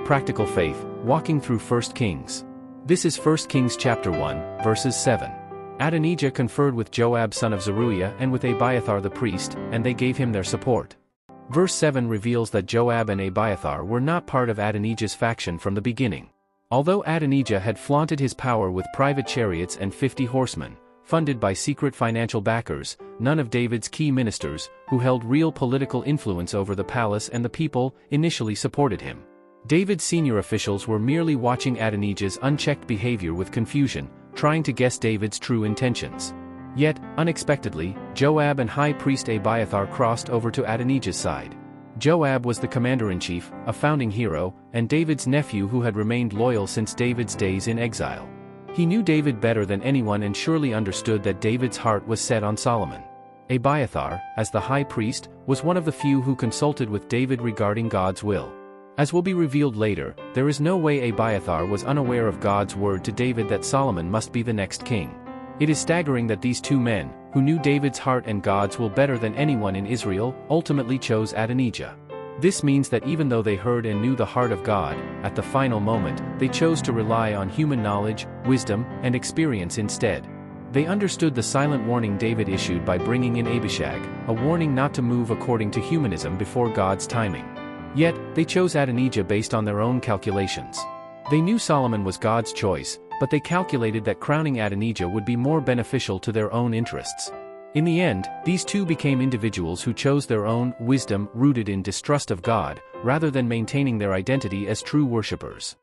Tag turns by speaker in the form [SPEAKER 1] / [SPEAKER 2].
[SPEAKER 1] practical faith, walking through 1 Kings. This is 1 Kings chapter 1, verses 7. Adonijah conferred with Joab son of Zeruiah and with Abiathar the priest, and they gave him their support. Verse 7 reveals that Joab and Abiathar were not part of Adonijah's faction from the beginning. Although Adonijah had flaunted his power with private chariots and 50 horsemen, funded by secret financial backers, none of David's key ministers, who held real political influence over the palace and the people, initially supported him. David's senior officials were merely watching Adonijah's unchecked behavior with confusion, trying to guess David's true intentions. Yet, unexpectedly, Joab and high priest Abiathar crossed over to Adonijah's side. Joab was the commander-in-chief, a founding hero, and David's nephew who had remained loyal since David's days in exile. He knew David better than anyone and surely understood that David's heart was set on Solomon. Abiathar, as the high priest, was one of the few who consulted with David regarding God's will. As will be revealed later, there is no way Abiathar was unaware of God's word to David that Solomon must be the next king. It is staggering that these two men, who knew David's heart and God's will better than anyone in Israel, ultimately chose Adonijah. This means that even though they heard and knew the heart of God, at the final moment, they chose to rely on human knowledge, wisdom, and experience instead. They understood the silent warning David issued by bringing in Abishag, a warning not to move according to humanism before God's timing. Yet, they chose Adonijah based on their own calculations. They knew Solomon was God's choice, but they calculated that crowning Adonijah would be more beneficial to their own interests. In the end, these two became individuals who chose their own wisdom rooted in distrust of God, rather than maintaining their identity as true worshippers.